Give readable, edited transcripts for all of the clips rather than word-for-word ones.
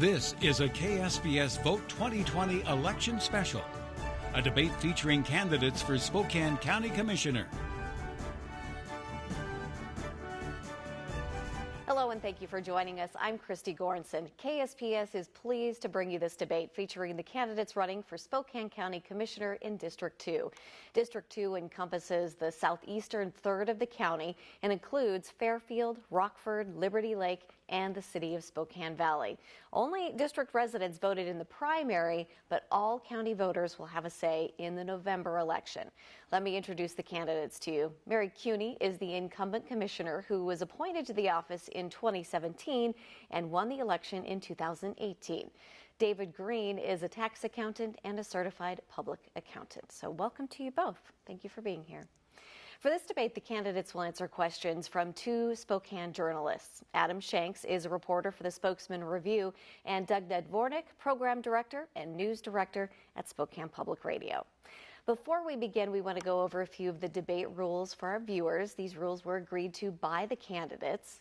This is a KSPS Vote 2020 election special, a debate featuring candidates for Spokane County Commissioner. Hello and thank you for joining us. I'm Christy Goranson. KSPS is pleased to bring you this debate featuring the candidates running for Spokane County Commissioner in District 2. District 2 encompasses the southeastern third of the county and includes Fairfield, Rockford, Liberty Lake, and the city of Spokane Valley. Only district residents voted in the primary, but all county voters will have a say in the November election. Let me introduce the candidates to you. Mary Kuney is the incumbent commissioner who was appointed to the office in 2017 and won the election in 2018. David Green is a tax accountant and a certified public accountant. So welcome to you both. Thank you for being here. For this debate, the candidates will answer questions from two Spokane journalists. Adam Shanks is a reporter for the Spokesman Review, and Doug Nadvornick, program director and news director at Spokane Public Radio. Before we begin, we want to go over a few of the debate rules for our viewers. These rules were agreed to by the candidates.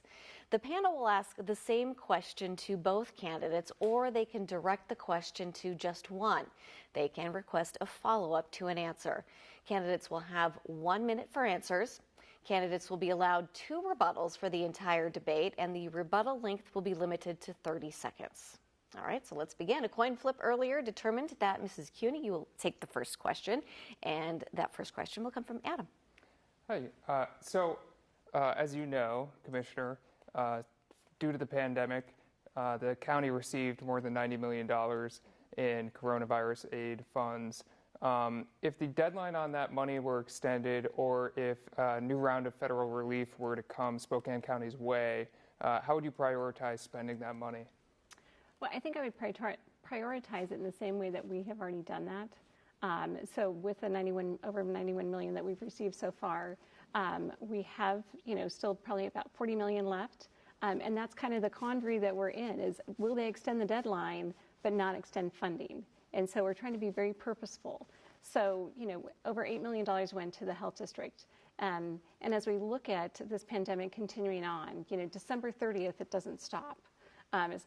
The panel will ask the same question to both candidates, or they can direct the question to just one. They can request a follow-up to an answer. Candidates will have 1 minute for answers. Candidates will be allowed 2 rebuttals for the entire debate, and the rebuttal length will be limited to 30 seconds. All right, so let's begin. A coin flip earlier determined that Mrs. Kuney, you will take the first question, and that first question will come from Adam. Hi. As you know, Commissioner, due to the pandemic, the county received more than $90 million in coronavirus aid funds. If the deadline on that money were extended, or if a new round of federal relief were to come Spokane County's way, how would you prioritize spending that money? Well, I think I would prioritize it in the same way that we have already done that. So with the over 91 million that we've received so far, we have, still probably about 40 million left. And that's kind of the quandary that we're in, is will they extend the deadline but not extend funding? And so we're trying to be very purposeful. So, over $8 million went to the health district. And as we look at this pandemic continuing on, December 30th, it doesn't stop.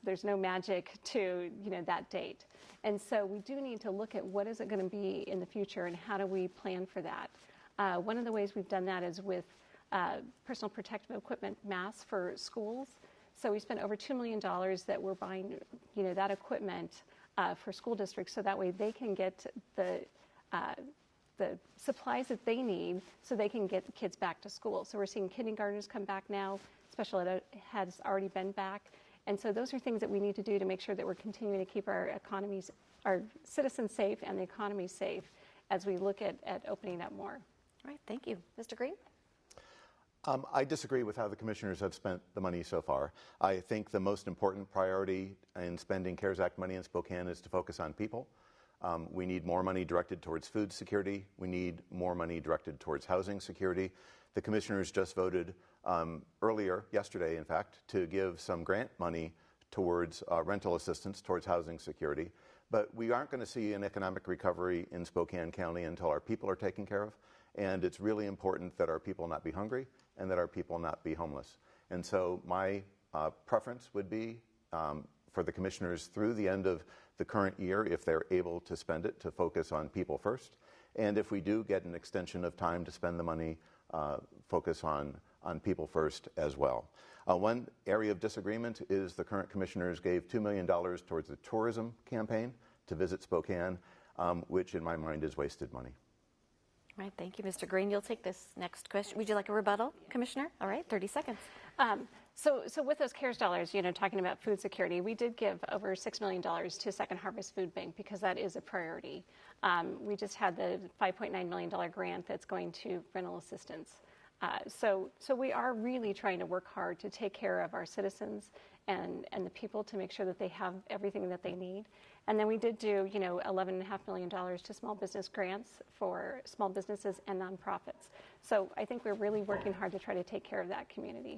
There's no magic to, that date. And so we do need to look at what is it going to be in the future and how do we plan for that. One of the ways we've done that is with personal protective equipment, masks for schools. So we spent over $2 million that we're buying, that equipment for school districts, so that way they can get the supplies that they need so they can get the kids back to school. So we're seeing kindergartners come back now. Special ed has already been back. And so those are things that we need to do to make sure that we're continuing to keep our citizens safe and the economy safe as we look at opening up more. All right, thank you. Mr. Green? I disagree with how the commissioners have spent the money so far. I think the most important priority in spending CARES Act money in Spokane is to focus on people. We need more money directed towards food security. We need more money directed towards housing security. The commissioners just voted earlier, yesterday in fact, to give some grant money towards rental assistance, towards housing security. But we aren't going to see an economic recovery in Spokane County until our people are taken care of. And it's really important that our people not be hungry and that our people not be homeless. And so my preference would be for the commissioners through the end of the current year, if they're able to spend it, to focus on people first. And if we do get an extension of time to spend the money, focus on people first as well. One area of disagreement is the current commissioners gave $2 million towards the tourism campaign to visit Spokane, which in my mind is wasted money. All right, thank you, Mr. Green. You'll take this next question. Would you like a rebuttal, Commissioner? All right, 30 seconds. So with those CARES dollars, talking about food security, we did give over $6 million to Second Harvest Food Bank because that is a priority. We just had the $5.9 million grant that's going to rental assistance. So we are really trying to work hard to take care of our citizens and the people to make sure that they have everything that they need. And then we did do, $11.5 million to small business grants for small businesses and nonprofits. So I think we're really working hard to try to take care of that community.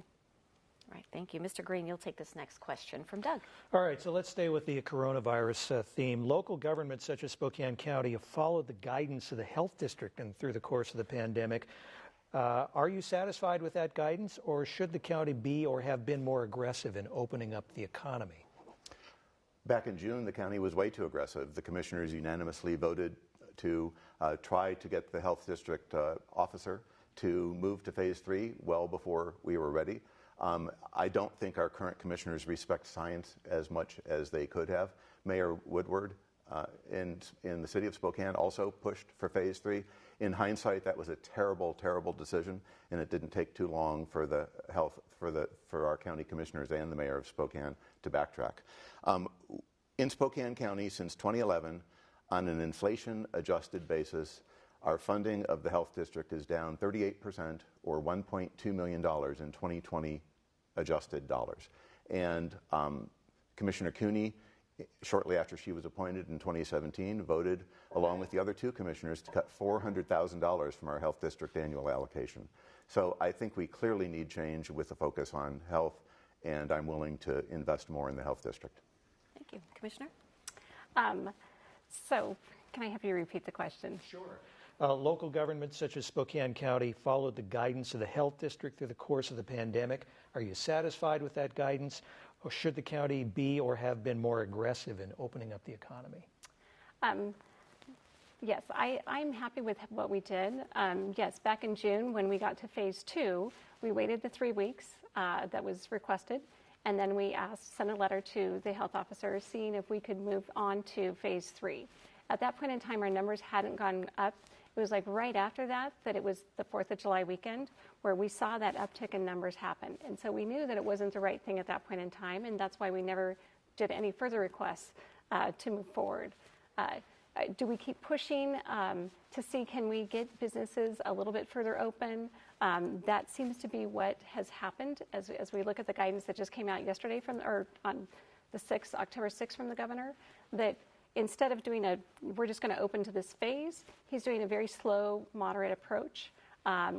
All right, thank you. Mr. Green, you'll take this next question from Doug. All right, so let's stay with the coronavirus theme. Local governments such as Spokane County have followed the guidance of the health district and through the course of the pandemic. Are you satisfied with that guidance, or should the county be or have been more aggressive in opening up the economy? Back in June, the county was way too aggressive. The commissioners unanimously voted to try to get the health district officer to move to phase 3 well before we were ready. I don't think our current commissioners respect science as much as they could have. Mayor Woodward in the city of Spokane also pushed for phase 3. In hindsight, that was a terrible, terrible decision, and it didn't take too long for the for our county commissioners and the mayor of Spokane to backtrack. In Spokane County, since 2011, on an inflation-adjusted basis, our funding of the health district is down 38%, or $1.2 million in 2020 adjusted dollars. And Commissioner Kuney, shortly after she was appointed in 2017, voted, along with the other two commissioners, to cut $400,000 from our health district annual allocation. So I think we clearly need change with a focus on health, and I'm willing to invest more in the health district. Thank you. Commissioner? So can I have you repeat the question? Sure. Local governments such as Spokane County followed the guidance of the health district through the course of the pandemic. Are you satisfied with that guidance, or should the county be or have been more aggressive in opening up the economy? Yes, I'm happy with what we did. Yes, back in June when we got to phase 2, we waited the 3 weeks that was requested, and then we sent a letter to the health officer seeing if we could move on to phase 3. At that point in time, our numbers hadn't gone up. It was like right after that it was the 4th of July weekend where we saw that uptick in numbers happen. And so we knew that it wasn't the right thing at that point in time, and that's why we never did any further requests to move forward. Do we keep pushing to see can we get businesses a little bit further open? That seems to be what has happened as we look at the guidance that just came out yesterday on the 6th, October 6th from the governor, that instead of doing we're just going to open to this phase, he's doing a very slow, moderate approach,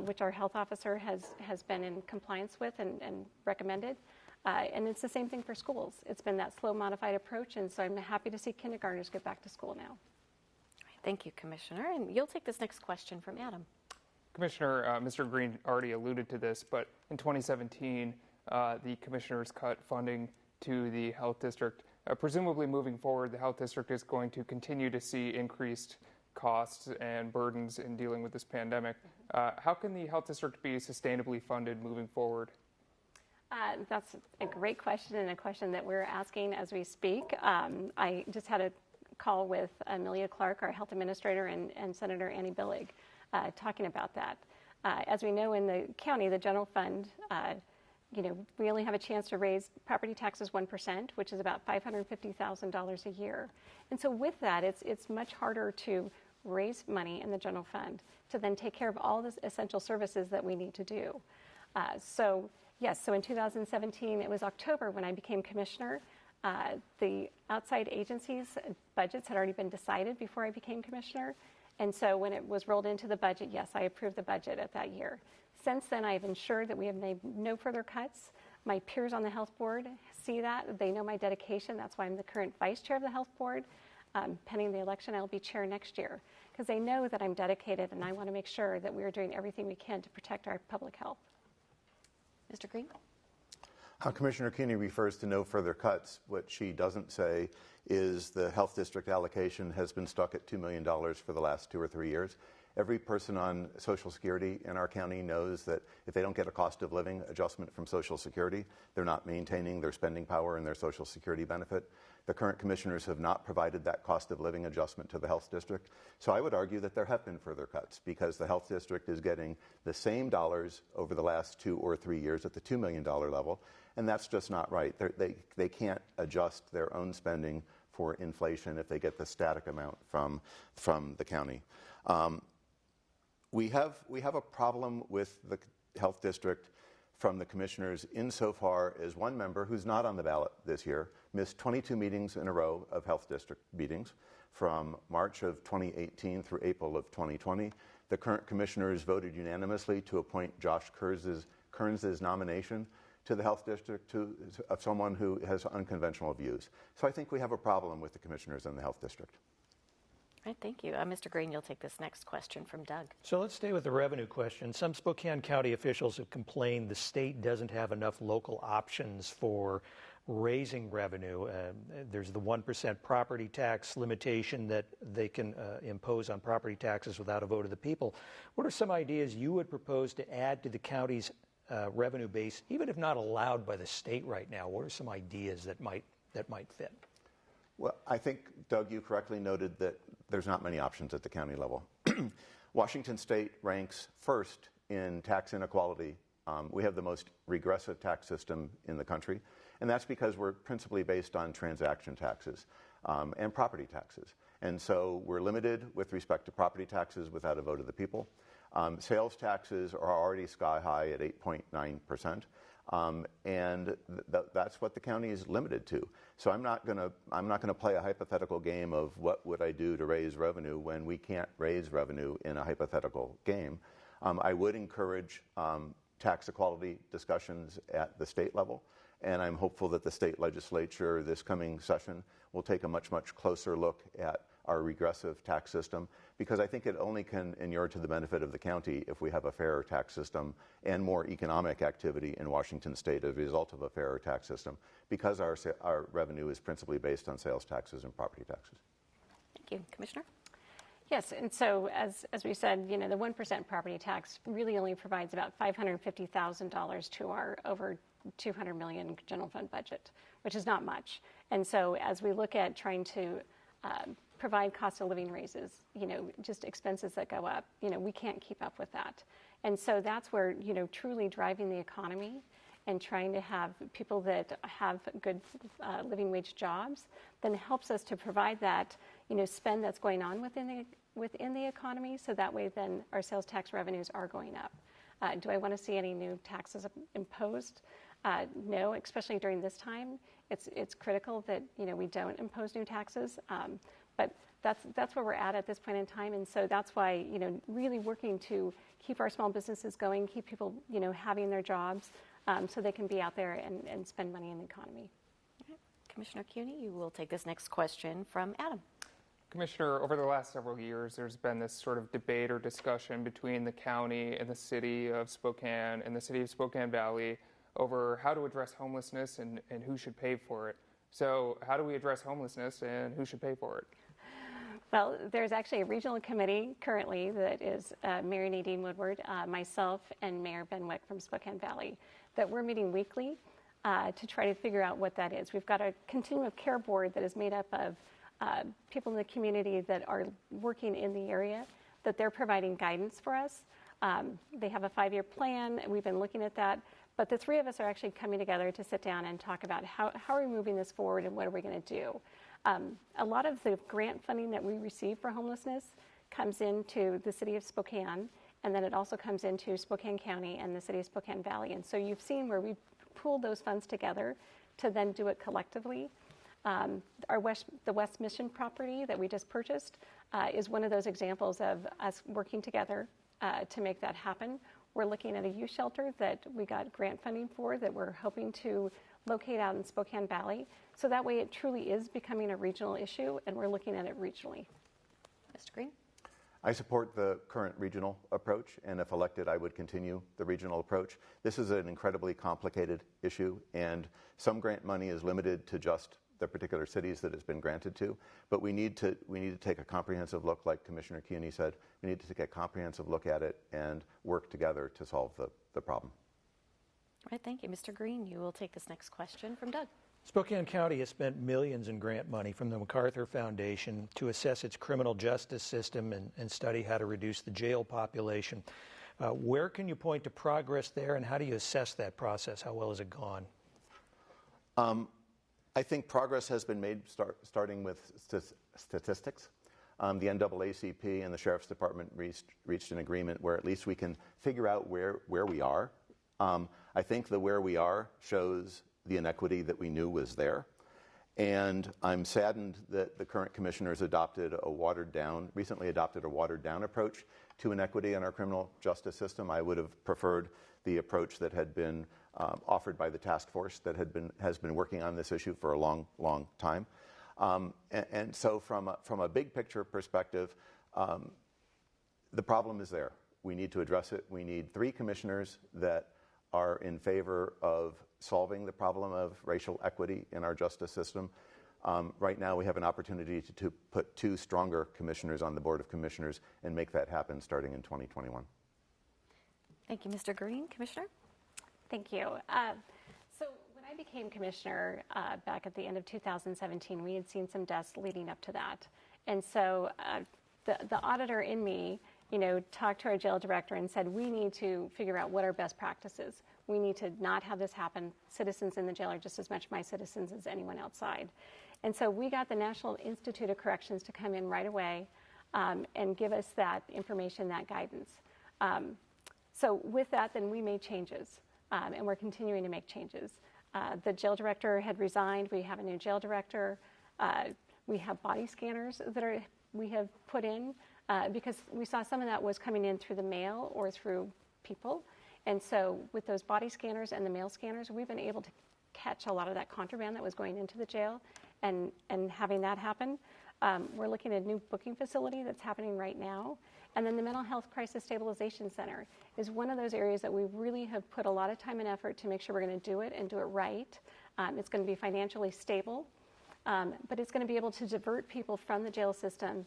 which our health officer has been in compliance with and recommended. And it's the same thing for schools. It's been that slow, modified approach, and so I'm happy to see kindergartners get back to school now. Thank you, Commissioner. And you'll take this next question from Adam. Commissioner, Mr. Green already alluded to this, but in 2017, the commissioners cut funding to the health district. Presumably moving forward, the health district is going to continue to see increased costs and burdens in dealing with this pandemic. How can the health district be sustainably funded moving forward? That's a great question, and a question that we're asking as we speak. I just had a call with Amelia Clark, our health administrator, and Senator Annie Billig talking about that. As we know, in the county, the general fund, we only have a chance to raise property taxes 1%, which is about $550,000 a year. And so with that, it's much harder to raise money in the general fund to then take care of all the essential services that we need to do. So in 2017, it was October when I became commissioner. The outside agencies' budgets had already been decided before I became commissioner. And so when it was rolled into the budget, yes, I approved the budget at that year. Since then, I've ensured that we have made no further cuts. My peers on the health board see that. They know my dedication. That's why I'm the current vice chair of the health board. Pending the election, I'll be chair next year, because they know that I'm dedicated and I want to make sure that we are doing everything we can to protect our public health. Mr. Green? Commissioner Kuney refers to no further cuts. What she doesn't say is the health district allocation has been stuck at $2 million for the last 2 or 3 years. Every person on Social Security in our county knows that if they don't get a cost of living adjustment from Social Security, they're not maintaining their spending power and their Social Security benefit. The current commissioners have not provided that cost of living adjustment to the health district. So I would argue that there have been further cuts because the health district is getting the same dollars over the last 2 or 3 years at the $2 million level, and that's just not right. They can't adjust their own spending for inflation if they get the static amount from the county. We have a problem with the health district from the commissioners insofar as one member who's not on the ballot this year missed 22 meetings in a row of health district meetings from March of 2018 through April of 2020. The current commissioners voted unanimously to appoint Josh Kearns' nomination to the health district of someone who has unconventional views. So I think we have a problem with the commissioners in the health district. All right, thank you. Mr. Green, you'll take this next question from Doug. So let's stay with the revenue question. Some Spokane County officials have complained the state doesn't have enough local options for raising revenue. There's the 1% property tax limitation that they can impose on property taxes without a vote of the people. What are some ideas you would propose to add to the county's revenue base, even if not allowed by the state right now? What are some ideas that might fit? Well, I think, Doug, you correctly noted that there's not many options at the county level. Washington State ranks first in tax inequality. We have the most regressive tax system in the country, and that's because we're principally based on transaction taxes and property taxes. And so we're limited with respect to property taxes without a vote of the people. Sales taxes are already sky high at 8.9%. And that's what the county is limited to. So I'm not going to play a hypothetical game of what would I do to raise revenue when we can't raise revenue in a hypothetical game. I would encourage tax equality discussions at the state level, and I'm hopeful that the state legislature this coming session will take a much closer look at our regressive tax system, because I think it only can inure to the benefit of the county if we have a fairer tax system and more economic activity in Washington State as a result of a fairer tax system, because our revenue is principally based on sales taxes and property taxes. Thank you. Commissioner? Yes, and so as we said, the 1% property tax really only provides about $550,000 to our over $200 million general fund budget, which is not much. And so as we look at trying to provide cost of living raises, just expenses that go up, we can't keep up with that. And so that's where, truly driving the economy and trying to have people that have good living wage jobs then helps us to provide that, spend that's going on within the economy, so that way then our sales tax revenues are going up. Do I want to see any new taxes imposed? No, especially during this time. It's critical that we don't impose new taxes, but that's where we're at this point in time, and so that's why really working to keep our small businesses going, keep people having their jobs, so they can be out there and spend money in the economy. Okay. Commissioner Kuney, you will take this next question from Adam. Commissioner, over the last several years, there's been this sort of debate or discussion between the county and the city of Spokane and the city of Spokane Valley over how to address homelessness and who should pay for it. So how do we address homelessness and who should pay for it? Well, there's actually a regional committee currently that is Mary Nadine Woodward, myself, and Mayor Ben Wick from Spokane Valley, that we're meeting weekly to try to figure out what that is. We've got a continuum of care board that is made up of people in the community that are working in the area, that they're providing guidance for us. They have a 5-year plan, and we've been looking at that. But the three of us are actually coming together to sit down and talk about how are we moving this forward and what are we going to do. A lot of the grant funding that we receive for homelessness comes into the city of Spokane, and then it also comes into Spokane County and the city of Spokane Valley. And so you've seen where we pooled those funds together to then do it collectively. The West Mission property that we just purchased is one of those examples of us working together to make that happen. We're looking at a youth shelter that we got grant funding for that we're hoping to locate out in Spokane Valley. So that way it truly is becoming a regional issue, and we're looking at it regionally. Mr. Green? I support the current regional approach, and if elected, I would continue the regional approach. This is an incredibly complicated issue, and some grant money is limited to just the particular cities that it's been granted to, but we need to take a comprehensive look, like Commissioner Kuney said. We need to take a comprehensive look at it and work together to solve the problem. All right, thank you. Mr. Green, you will take this next question from Doug. Spokane County has spent millions in grant money from the MacArthur Foundation to assess its criminal justice system and study how to reduce the jail population. Where can you point to progress there, and how do you assess that process? How well has it gone? I think progress has been made starting with statistics. The NAACP and the Sheriff's Department reached an agreement where at least we can figure out where we are. I think the where we are shows the inequity that we knew was there. And I'm saddened that the current commissioners recently adopted a watered down approach to inequity in our criminal justice system. I would have preferred the approach that had been offered by the task force that has been working on this issue for a long time. And so from a big picture perspective, the problem is there. We need to address it. We need 3 commissioners that are in favor of solving the problem of racial equity in our justice system. Right now, we have an opportunity to put 2 stronger commissioners on the Board of Commissioners and make that happen starting in 2021. Thank you, Mr. Green. Commissioner? Thank you. So when I became commissioner back at the end of 2017, we had seen some deaths leading up to that. And so the auditor in me, talked to our jail director and said, we need to figure out what our best practices. We need to not have this happen. Citizens in the jail are just as much my citizens as anyone outside. And so we got the National Institute of Corrections to come in right away and give us that information, that guidance. So with that, then we made changes, and we're continuing to make changes. The jail director had resigned. We have a new jail director. We have body scanners that we have put in because we saw some of that was coming in through the mail or through people. And so with those body scanners and the mail scanners, we've been able to catch a lot of that contraband that was going into the jail and having that happen. We're looking at a new booking facility that's happening right now. And then the Mental Health Crisis Stabilization Center is one of those areas that we really have put a lot of time and effort to make sure we're going to do it and do it right. It's going to be financially stable, but it's going to be able to divert people from the jail system,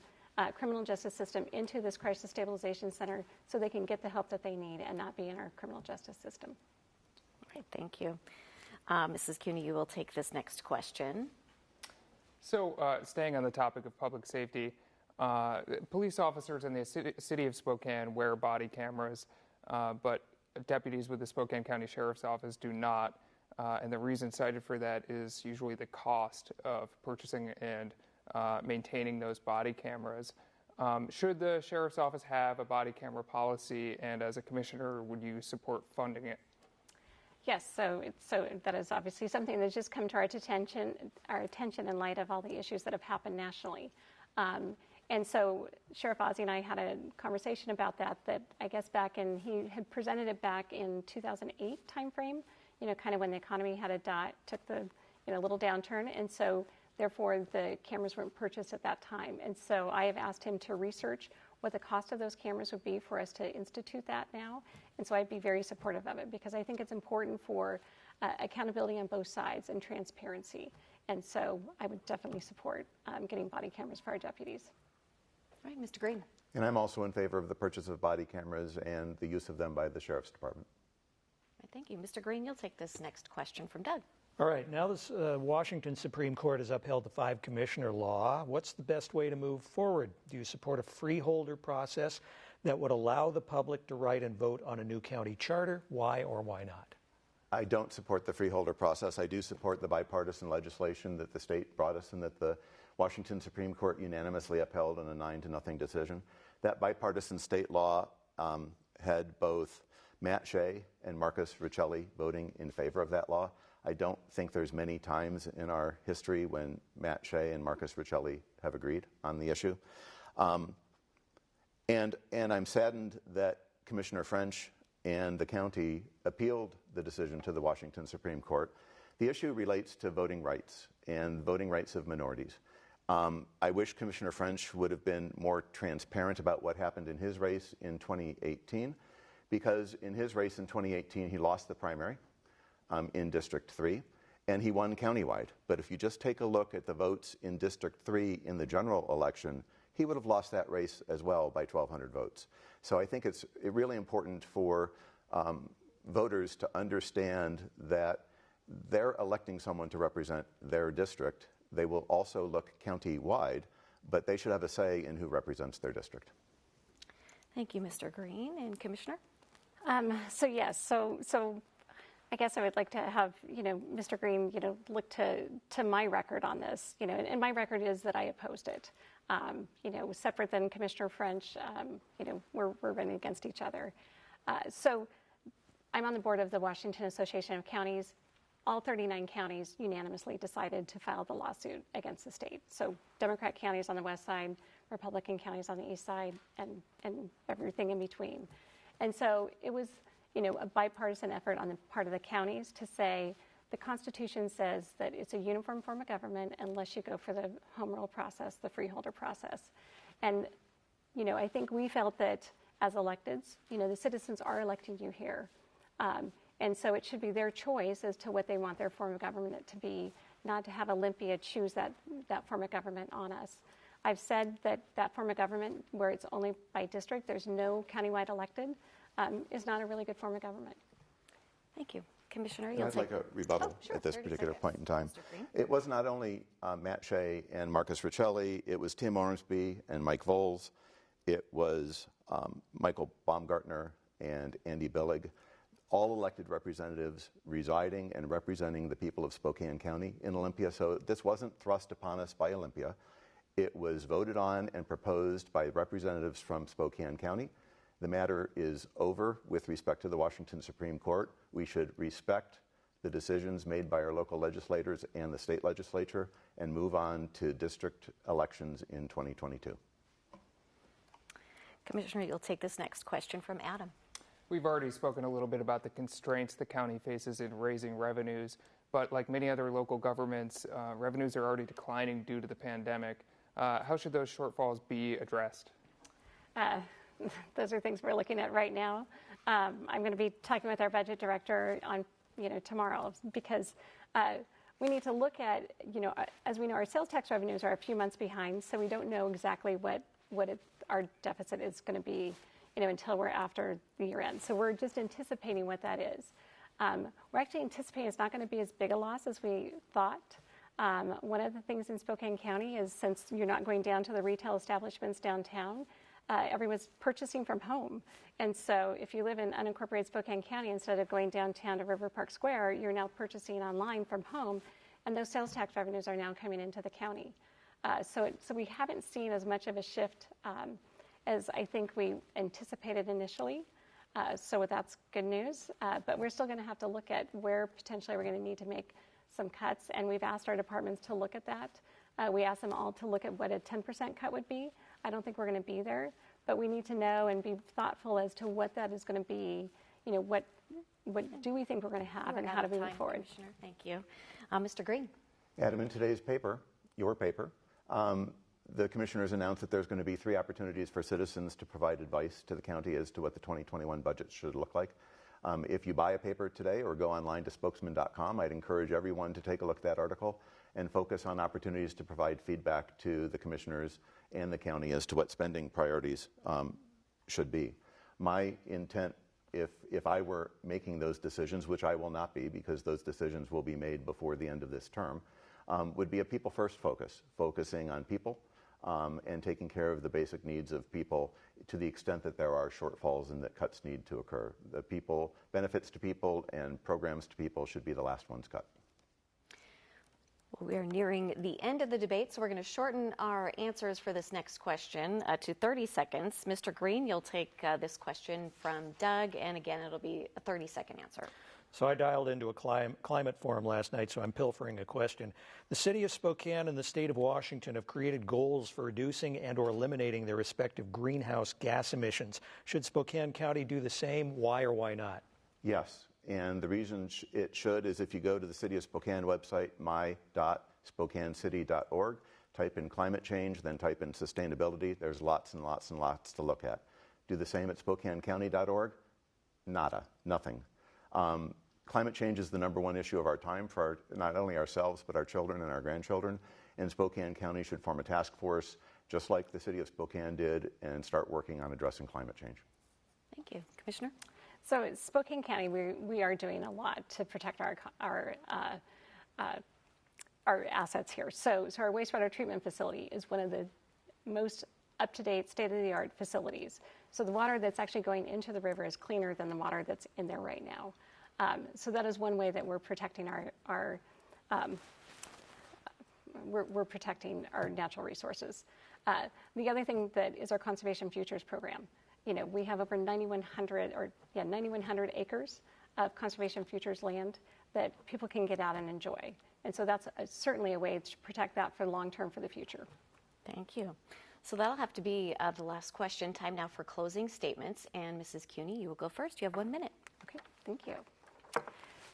criminal justice system, into this crisis stabilization center so they can get the help that they need and not be in our criminal justice system. All right, thank you. Mrs. Kuney, you will take this next question. So staying on the topic of public safety, police officers in the city of Spokane wear body cameras, but deputies with the Spokane County Sheriff's Office do not. And the reason cited for that is usually the cost of purchasing and maintaining those body cameras. Should the Sheriff's Office have a body camera policy, and as a commissioner, would you support funding it? Yes, so that is obviously something that's just come to our attention in light of all the issues that have happened nationally. And so Sheriff Ozzie and I had a conversation about that I guess he had presented it back in 2008 timeframe, kind of when the economy took the little downturn. And so therefore the cameras weren't purchased at that time. And so I have asked him to research what the cost of those cameras would be for us to institute that now. And so I'd be very supportive of it because I think it's important for accountability on both sides and transparency. And so I would definitely support getting body cameras for our deputies. All right, Mr. Green. And I'm also in favor of the purchase of body cameras and the use of them by the Sheriff's Department. All right, thank you. Mr. Green, you'll take this next question from Doug. All right, now this Washington Supreme Court has upheld the 5-commissioner law. What's the best way to move forward? Do you support a freeholder process that would allow the public to write and vote on a new county charter? Why or why not? I don't support the freeholder process. I do support the bipartisan legislation that the state brought us and that the Washington Supreme Court unanimously upheld in a 9-0 decision. That bipartisan state law had both Matt Shea and Marcus Riccelli voting in favor of that law. I don't think there's many times in our history when Matt Shea and Marcus Riccelli have agreed on the issue. And I'm saddened that Commissioner French and the county appealed the decision to the Washington Supreme Court. The issue relates to voting rights and voting rights of minorities. I wish Commissioner French would have been more transparent about what happened in his race in 2018, because in his race in 2018, he lost the primary in District 3, and he won countywide. But if you just take a look at the votes in District 3 in the general election, he would have lost that race as well by 1,200 votes. So I think it's really important for voters to understand that they're electing someone to represent their district. They will also look county-wide, but they should have a say in who represents their district. Thank you, Mr. Green. And Commissioner? So I guess I would like to have, Mr. Green, look to my record on this, and my record is that I opposed it. Separate than Commissioner French, we're running against each other. So I'm on the board of the Washington Association of Counties. All 39 counties unanimously decided to file the lawsuit against the state. So Democrat counties on the west side, Republican counties on the east side, and everything in between. And so it was, a bipartisan effort on the part of the counties to say the Constitution says that it's a uniform form of government unless you go for the home rule process, the freeholder process. And, I think we felt that as electeds, the citizens are electing you here. And so it should be their choice as to what they want their form of government to be, not to have Olympia choose that form of government on us. I've said that form of government, where it's only by district, there's no countywide elected, is not a really good form of government. Thank you. Commissioner, I'd like a rebuttal at this particular point in time. It was not only Matt Shea and Marcus Riccelli, it was Tim Ormsby and Mike Voles, it was Michael Baumgartner and Andy Billig, all elected representatives residing and representing the people of Spokane County in Olympia. So this wasn't thrust upon us by Olympia. It was voted on and proposed by representatives from Spokane County. The matter is over with respect to the Washington Supreme Court. We should respect the decisions made by our local legislators and the state legislature and move on to district elections in 2022. Commissioner, you'll take this next question from Adam. We've already spoken a little bit about the constraints the county faces in raising revenues, but like many other local governments, revenues are already declining due to the pandemic. How should those shortfalls be addressed? Those are things we're looking at right now. I'm going to be talking with our budget director on, tomorrow, because we need to look at, as we know, our sales tax revenues are a few months behind, so we don't know exactly what our deficit is going to be, until we're after the year end. So we're just anticipating what that is. We're actually anticipating it's not going to be as big a loss as we thought. One of the things in Spokane County is, since you're not going down to the retail establishments downtown, everyone's purchasing from home. And so if you live in unincorporated Spokane County, instead of going downtown to River Park Square, you're now purchasing online from home, and those sales tax revenues are now coming into the county. So we haven't seen as much of a shift as I think we anticipated initially. So that's good news. But we're still going to have to look at where potentially we're going to need to make some cuts, and we've asked our departments to look at that. We asked them all to look at what a 10% cut would be. I don't think we're going to be there, but we need to know and be thoughtful as to what that is going to be. What do we think we're going to have, and how do we move forward? Commissioner, thank you. Mr. Green. Adam, in today's paper, your paper, the commissioners announced that there's going to be 3 opportunities for citizens to provide advice to the county as to what the 2021 budget should look like. If you buy a paper today or go online to spokesman.com, I'd encourage everyone to take a look at that article and focus on opportunities to provide feedback to the commissioners and the county as to what spending priorities should be. My intent, if I were making those decisions, which I will not be because those decisions will be made before the end of this term, would be a people-first focus, focusing on people and taking care of the basic needs of people to the extent that there are shortfalls and that cuts need to occur. The people, benefits to people and programs to people should be the last ones cut. Well, we are nearing the end of the debate, so we're going to shorten our answers for this next question to 30 seconds. Mr. Green, you'll take this question from Doug, and again, it'll be a 30-second answer. So I dialed into a climate forum last night, so I'm pilfering a question. The city of Spokane and the state of Washington have created goals for reducing and or eliminating their respective greenhouse gas emissions. Should Spokane County do the same? Why or why not? Yes, and the reason it should is if you go to the City of Spokane website, my.spokanecity.org, type in climate change, then type in sustainability. There's lots and lots and lots to look at. Do the same at SpokaneCounty.org? Nada, nothing. Climate change is the #1 issue of our time for not only ourselves, but our children and our grandchildren. And Spokane County should form a task force, just like the city of Spokane did, and start working on addressing climate change. Thank you. Commissioner? So at Spokane County, we are doing a lot to protect our assets here. So our wastewater treatment facility is one of the most up-to-date, state-of-the-art facilities. So the water that's actually going into the river is cleaner than the water that's in there right now. So that is one way that we're protecting we're protecting our natural resources. The other thing that is our Conservation Futures program. We have over 9,100 acres of Conservation Futures land that people can get out and enjoy. And so that's certainly a way to protect that for long term for the future. Thank you. So that'll have to be the last question. Time now for closing statements. And Mrs. Kuney, you will go first. You have 1 minute. Okay, thank you.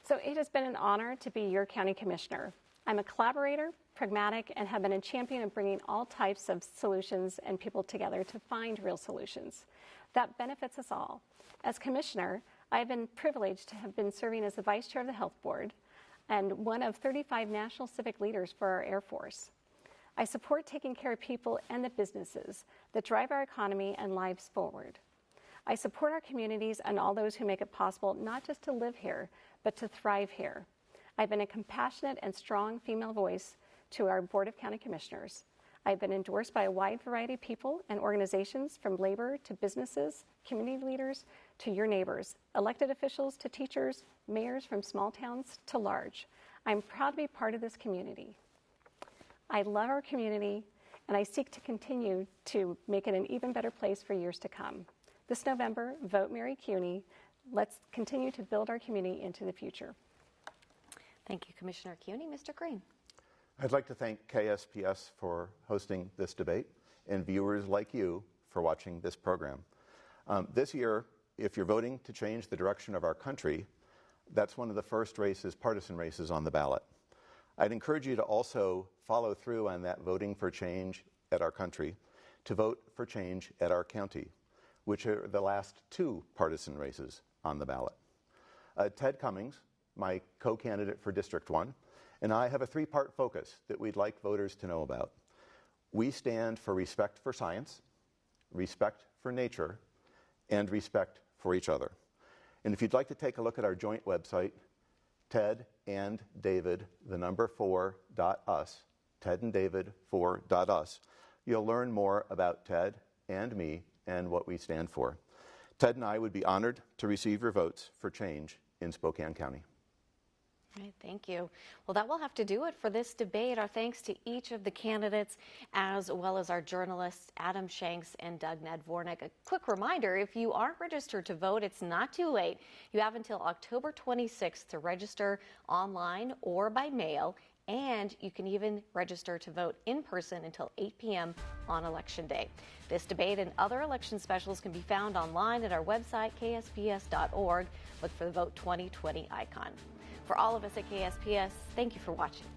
So it has been an honor to be your county commissioner. I'm a collaborator, pragmatic, and have been a champion of bringing all types of solutions and people together to find real solutions. That benefits us all. As commissioner, I've been privileged to have been serving as the Vice Chair of the Health Board and one of 35 national civic leaders for our Air Force. I support taking care of people and the businesses that drive our economy and lives forward. I support our communities and all those who make it possible not just to live here, but to thrive here. I've been a compassionate and strong female voice to our Board of County Commissioners. I've been endorsed by a wide variety of people and organizations, from labor to businesses, community leaders to your neighbors, elected officials to teachers, mayors from small towns to large. I'm proud to be part of this community. I love our community, and I seek to continue to make it an even better place for years to come. This November, vote Mary Kuney. Let's continue to build our community into the future. Thank you, Commissioner Kuney. Mr. Green. I'd like to thank KSPS for hosting this debate and viewers like you for watching this program. This year, if you're voting to change the direction of our country, that's one of the first races, partisan races, on the ballot. I'd encourage you to also follow through on that voting for change at our country, to vote for change at our county, which are the last two partisan races on the ballot. Ted Cummings, my co-candidate for District 1, and I have a three-part focus that we'd like voters to know about. We stand for respect for science, respect for nature, and respect for each other. And if you'd like to take a look at our joint website, tedanddavid4.us, tedanddavid4.us, you'll learn more about Ted and me and what we stand for. Ted and I would be honored to receive your votes for change in Spokane County. All right, thank you. Well, that will have to do it for this debate. Our thanks to each of the candidates, as well as our journalists, Adam Shanks and Doug Nadvornick. A quick reminder, if you aren't registered to vote, it's not too late. You have until October 26th to register online or by mail, and you can even register to vote in person until 8 p.m. on Election Day. This debate and other election specials can be found online at our website, ksps.org. Look for the Vote 2020 icon. For all of us at KSPS, thank you for watching.